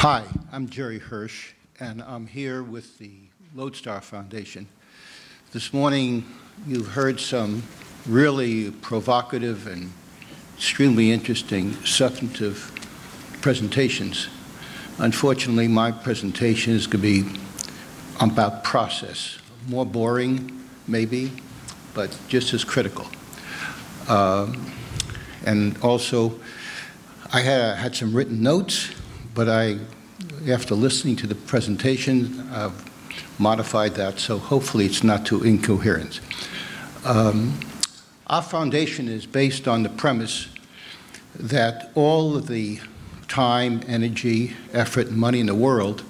Hi, I'm Jerry Hirsch, and I'm here with the Lodestar Foundation. This morning, you've heard some really provocative and extremely interesting substantive presentations. Unfortunately, my presentation is going to be about process. More boring, maybe, but just as critical. And also, I had some written notes, but after listening to the presentation, I've modified that, so hopefully it's not too incoherent. Our foundation is based on the premise that all of the time, energy, effort, and money in the world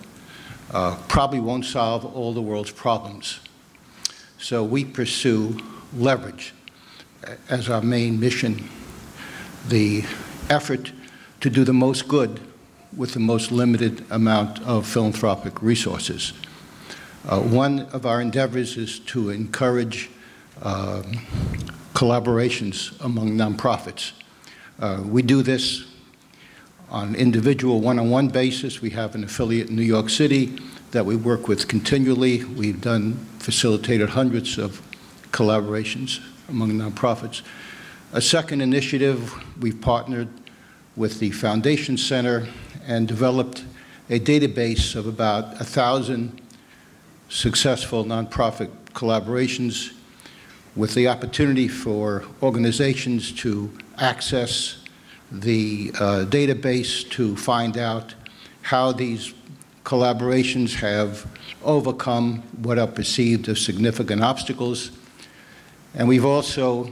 probably won't solve all the world's problems. So we pursue leverage as our main mission, the effort to do the most good with the most limited amount of philanthropic resources. One of our endeavors is to encourage collaborations among nonprofits. We do this on individual one-on-one basis. We have an affiliate in New York City that we work with continually. We've facilitated hundreds of collaborations among nonprofits. A second initiative, we've partnered with the Foundation Center and developed a database of about 1,000 successful nonprofit collaborations with the opportunity for organizations to access the database to find out how these collaborations have overcome what are perceived as significant obstacles. And we've also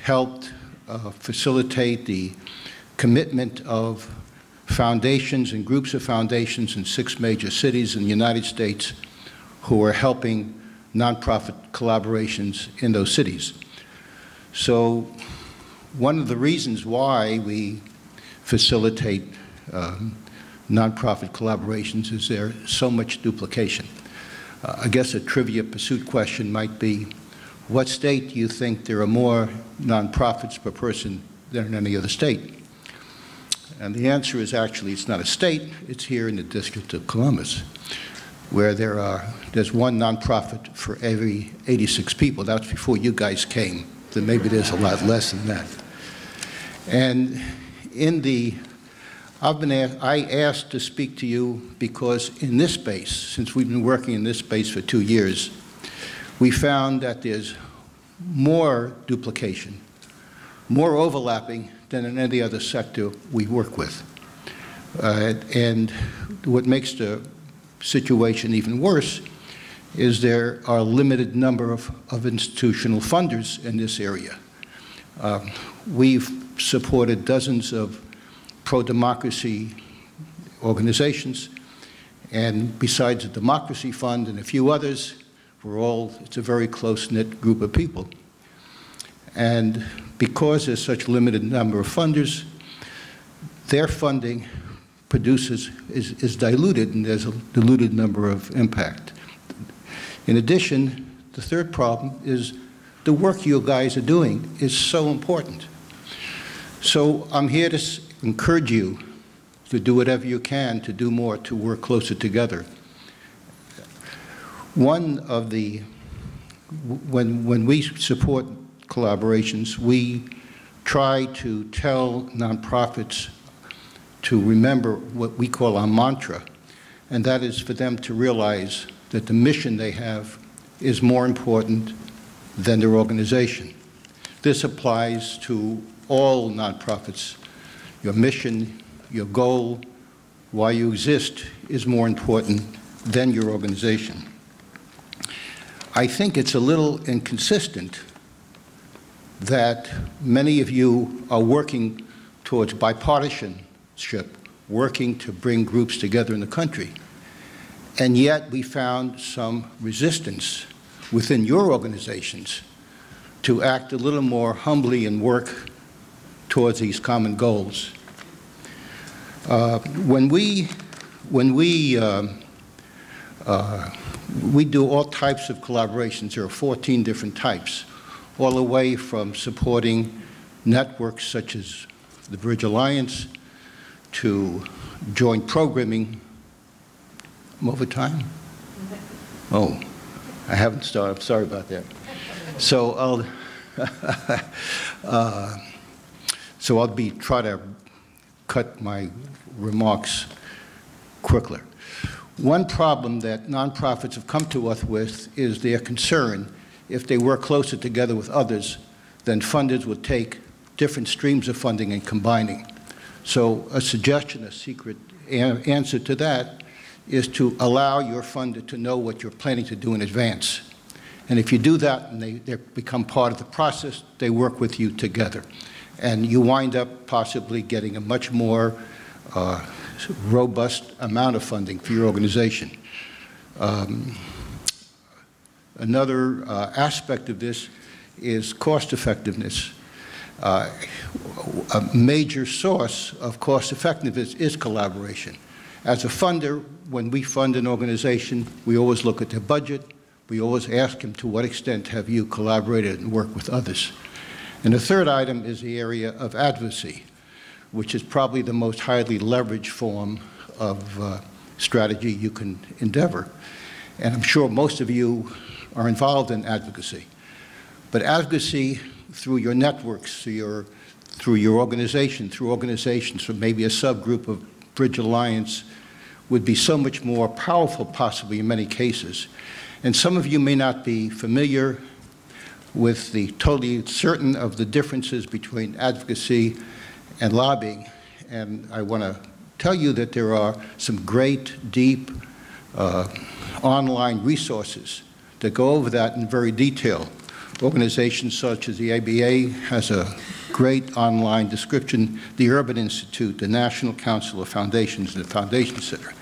helped facilitate the commitment of foundations and groups of foundations in 6 major cities in the United States who are helping nonprofit collaborations in those cities. So one of the reasons why we facilitate nonprofit collaborations is there's so much duplication. I guess a trivia pursuit question might be, what state do you think there are more nonprofits per person than in any other state? And the answer is actually it's not a state, it's here in the District of Columbus, where there's one nonprofit for every 86 people. That was before you guys came, so maybe there's a lot less than that. And I asked to speak to you because in this space, since we've been working in this space for 2 years, we found that there's more duplication, more overlapping than in any other sector we work with. And what makes the situation even worse is there are a limited number of institutional funders in this area. We've supported dozens of pro-democracy organizations, and besides the Democracy Fund and a few others, it's a very close-knit group of people. And because there's such a limited number of funders, their funding is diluted, and there's a diluted number of impact. In addition, the third problem is the work you guys are doing is so important. So I'm here to encourage you to do whatever you can to do more, to work closer together. When we support collaborations, we try to tell nonprofits to remember what we call our mantra, and that is for them to realize that the mission they have is more important than their organization. This applies to all nonprofits. Your mission, your goal, why you exist is more important than your organization. I think it's a little inconsistent that many of you are working towards bipartisanship, working to bring groups together in the country, and yet we found some resistance within your organizations to act a little more humbly and work towards these common goals. When we do all types of collaborations. There are 14 different types, all the way from supporting networks such as the Bridge Alliance to joint programming. I'm over time? Oh, I haven't started. I'm sorry about that. So I'll try to cut my remarks quicker. One problem that nonprofits have come to us with is their concern if they work closer together with others, then funders will take different streams of funding and combining. So a suggestion, a secret answer to that is to allow your funder to know what you're planning to do in advance. And if you do that and they become part of the process, they work with you together. And you wind up possibly getting a much more robust amount of funding for your organization. Another aspect of this is cost effectiveness. A major source of cost effectiveness is collaboration. As a funder, when we fund an organization, we always look at their budget. We always ask them, to what extent have you collaborated and worked with others? And the third item is the area of advocacy, which is probably the most highly leveraged form of strategy you can endeavor. And I'm sure most of you are involved in advocacy. But advocacy through your networks, through your organization, through organizations, or maybe a subgroup of Bridge Alliance, would be so much more powerful, possibly in many cases. And some of you may not be familiar with the totally certain of the differences between advocacy and lobbying. And I want to tell you that there are some great, deep online resources that go over that in very detail. Organizations such as the ABA has a great online description, the Urban Institute, the National Council of Foundations, and the Foundation Center.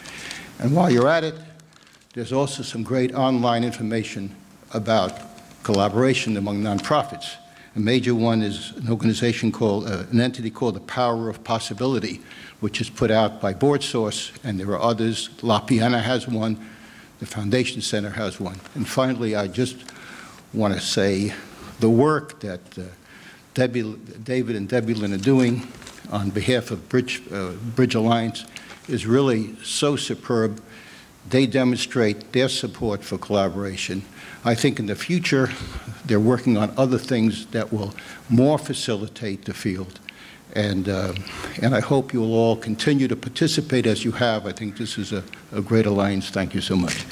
And while you're at it, there's also some great online information about collaboration among nonprofits. A major one is an organization called, an entity called the Power of Possibility, which is put out by BoardSource, and there are others. La Piana has one, the Foundation Center has one. And finally, I just want to say the work that David and Debbie Lynn are doing on behalf of Bridge Alliance is really so superb. They demonstrate their support for collaboration. I think in the future, they're working on other things that will more facilitate the field. And I hope you will all continue to participate as you have. I think this is a great alliance. Thank you so much.